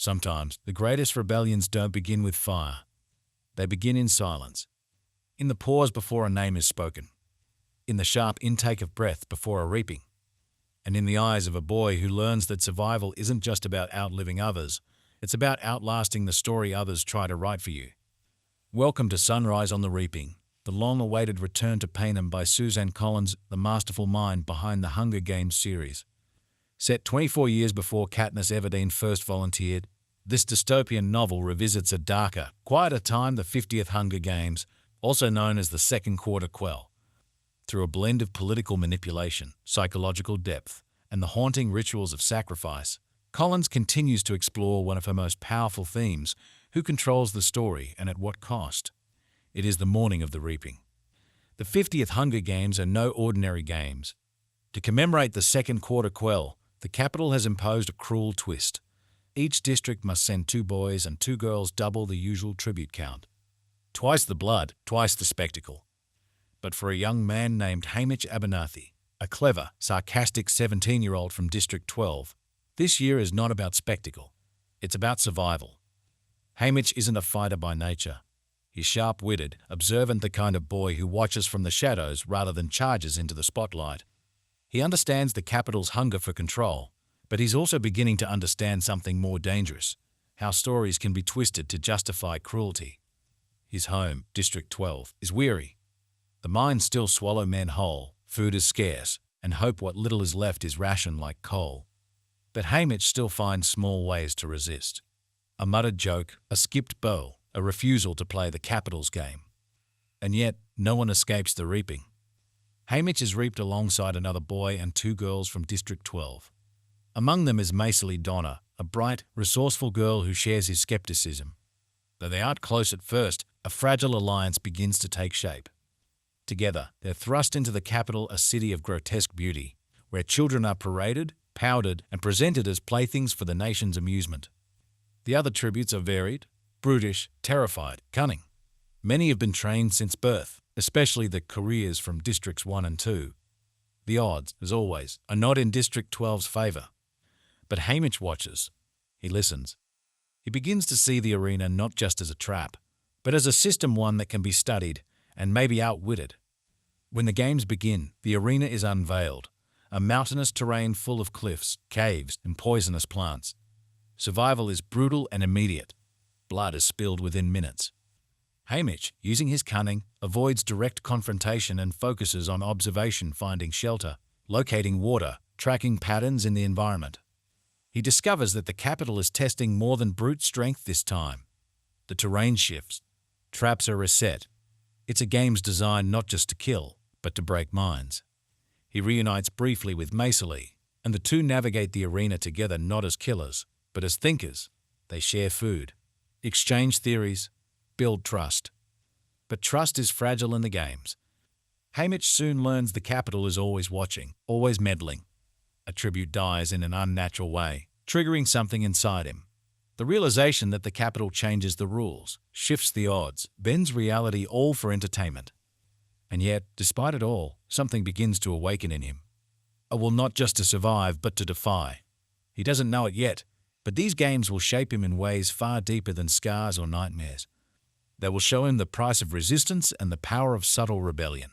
Sometimes the greatest rebellions don't begin with fire. They begin in silence, in the pause before a name is spoken, in the sharp intake of breath before a reaping, and in the eyes of a boy who learns that survival isn't just about outliving others, it's about outlasting the story others try to write for you. Welcome to Sunrise on the Reaping, the long-awaited return to Panem by Suzanne Collins, the masterful mind behind the Hunger Games series. Set 24 years before Katniss Everdeen first volunteered, this dystopian novel revisits a darker, quieter time, the 50th Hunger Games, also known as the Second Quarter Quell. Through a blend of political manipulation, psychological depth, and the haunting rituals of sacrifice, Collins continues to explore one of her most powerful themes: who controls the story and at what cost? It is the morning of the reaping. The 50th Hunger Games are no ordinary games. To commemorate the Second Quarter Quell, the capital has imposed a cruel twist. Each district must send 2 boys and 2 girls, double the usual tribute count. Twice the blood, twice the spectacle. But for a young man named Haymitch Abernathy, a clever, sarcastic 17-year-old from District 12, this year is not about spectacle. It's about survival. Haymitch isn't a fighter by nature. He's sharp-witted, observant, the kind of boy who watches from the shadows rather than charges into the spotlight. He understands the capital's hunger for control, but he's also beginning to understand something more dangerous: how stories can be twisted to justify cruelty. His home, District 12, is weary. The mines still swallow men whole, food is scarce, and hope what little is left is rationed like coal. But Haymitch still finds small ways to resist. A muttered joke, a skipped bow, a refusal to play the capital's game. And yet, no one escapes the reaping. Haymitch is reaped alongside another boy and 2 girls from District 12. Among them is Macely Donna, a bright, resourceful girl who shares his skepticism. Though they aren't close at first, a fragile alliance begins to take shape. Together, they're thrust into the capital, a city of grotesque beauty, where children are paraded, powdered, and presented as playthings for the nation's amusement. The other tributes are varied: brutish, terrified, cunning. Many have been trained since birth, especially the careers from Districts 1 and 2. The odds, as always, are not in District 12's favor. But Haymitch watches. He listens. He begins to see the arena not just as a trap, but as a system, one that can be studied and maybe outwitted. When the games begin, the arena is unveiled, a mountainous terrain full of cliffs, caves, and poisonous plants. Survival is brutal and immediate. Blood is spilled within minutes. Haymitch, using his cunning, avoids direct confrontation and focuses on observation, finding shelter, locating water, tracking patterns in the environment. He discovers that the capital is testing more than brute strength this time. The terrain shifts. Traps are reset. It's a game's designed not just to kill, but to break minds. He reunites briefly with Macely, and the two navigate the arena together, not as killers, but as thinkers. They share food, exchange theories, build trust. But trust is fragile in the games. Haymitch soon learns the capital is always watching, always meddling. A tribute dies in an unnatural way, triggering something inside him. The realization that the capital changes the rules, shifts the odds, bends reality, all for entertainment. And yet, despite it all, something begins to awaken in him. A will not just to survive, but to defy. He doesn't know it yet, but these games will shape him in ways far deeper than scars or nightmares. They will show him the price of resistance and the power of subtle rebellion.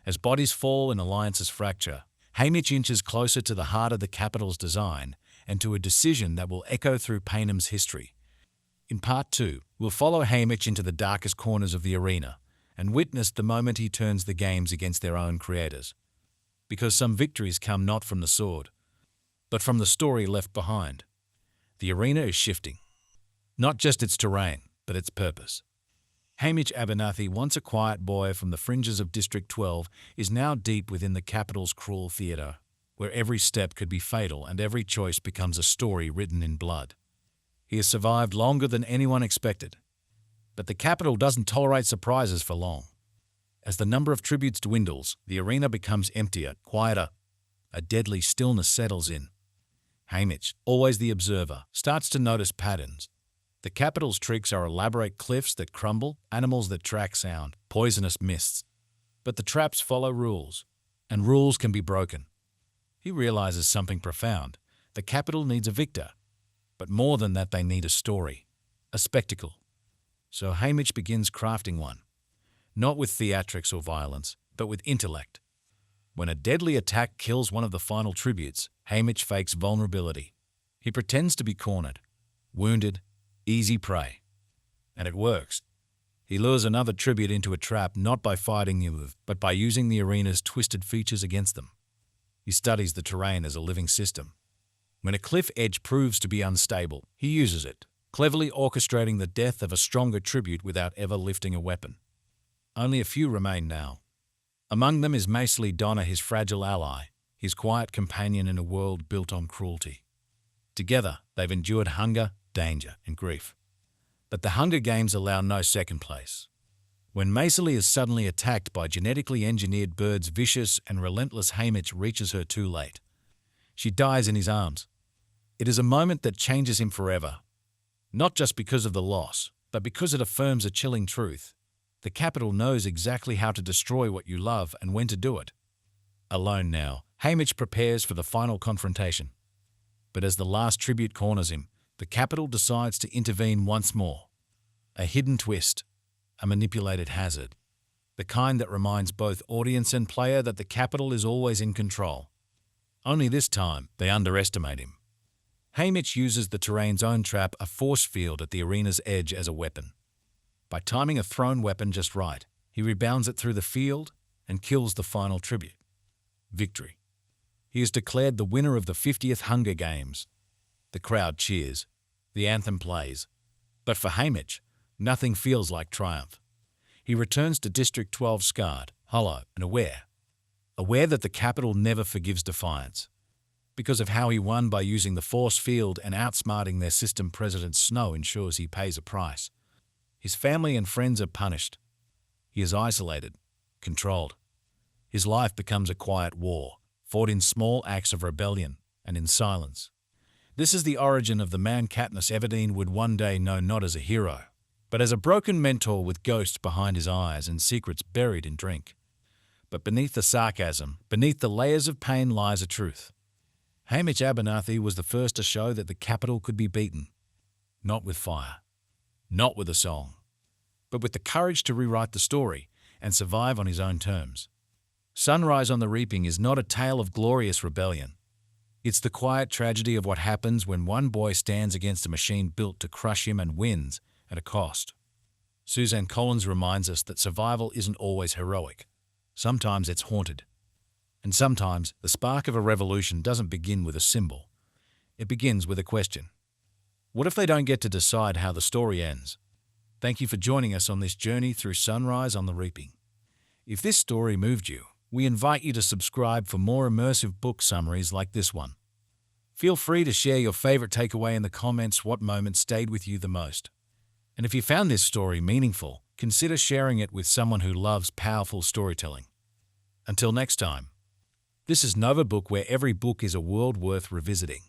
As bodies fall and alliances fracture, Haymitch inches closer to the heart of the capital's design and to a decision that will echo through Panem's history. In Part 2, we'll follow Haymitch into the darkest corners of the arena and witness the moment he turns the games against their own creators. Because some victories come not from the sword, but from the story left behind. The arena is shifting. Not just its terrain, but its purpose. Haymitch Abernathy, once a quiet boy from the fringes of District 12, is now deep within the capital's cruel theatre, where every step could be fatal and every choice becomes a story written in blood. He has survived longer than anyone expected. But the capital doesn't tolerate surprises for long. As the number of tributes dwindles, the arena becomes emptier, quieter. A deadly stillness settles in. Haymitch, always the observer, starts to notice patterns. The capital's tricks are elaborate cliffs that crumble, animals that track sound, poisonous mists. But the traps follow rules, and rules can be broken. He realizes something profound. The capital needs a victor. But more than that, they need a story, a spectacle. So Haymitch begins crafting one, not with theatrics or violence, but with intellect. When a deadly attack kills one of the final tributes, Haymitch fakes vulnerability. He pretends to be cornered, wounded, easy prey. And it works. He lures another tribute into a trap not by fighting you, but by using the arena's twisted features against them. He studies the terrain as a living system. When a cliff edge proves to be unstable, he uses it, cleverly orchestrating the death of a stronger tribute without ever lifting a weapon. Only a few remain now. Among them is Macely Donna, his fragile ally, his quiet companion in a world built on cruelty. Together, they've endured hunger, danger, and grief. But the Hunger Games allow no second place. When Macely is suddenly attacked by genetically engineered birds, vicious and relentless Haymitch reaches her too late. She dies in his arms. It is a moment that changes him forever. Not just because of the loss, but because it affirms a chilling truth. The Capitol knows exactly how to destroy what you love and when to do it. Alone now, Haymitch prepares for the final confrontation. But as the last tribute corners him, the Capitol decides to intervene once more. A hidden twist, a manipulated hazard, the kind that reminds both audience and player that the Capitol is always in control. Only this time, they underestimate him. Haymitch uses the terrain's own trap, a force field at the arena's edge, as a weapon. By timing a thrown weapon just right, he rebounds it through the field and kills the final tribute. Victory. He is declared the winner of the 50th Hunger Games. The crowd cheers. The anthem plays. But for Haymitch, nothing feels like triumph. He returns to District 12 scarred, hollow, and aware that the Capitol never forgives defiance. Because of how he won by using the force field and outsmarting their system, President Snow ensures he pays a price. His family and friends are punished. He is isolated, controlled. His life becomes a quiet war, fought in small acts of rebellion and in silence. This is the origin of the man Katniss Everdeen would one day know not as a hero, but as a broken mentor with ghosts behind his eyes and secrets buried in drink. But beneath the sarcasm, beneath the layers of pain, lies a truth. Haymitch Abernathy was the first to show that the Capitol could be beaten. Not with fire, not with a song, but with the courage to rewrite the story and survive on his own terms. Sunrise on the Reaping is not a tale of glorious rebellion. It's the quiet tragedy of what happens when one boy stands against a machine built to crush him and wins at a cost. Suzanne Collins reminds us that survival isn't always heroic. Sometimes it's haunted. And sometimes the spark of a revolution doesn't begin with a symbol. It begins with a question. What if they don't get to decide how the story ends? Thank you for joining us on this journey through Sunrise on the Reaping. If this story moved you, we invite you to subscribe for more immersive book summaries like this one. Feel free to share your favorite takeaway in the comments. What moment stayed with you the most? And if you found this story meaningful, consider sharing it with someone who loves powerful storytelling. Until next time, this is NovoBook, where every book is a world worth revisiting.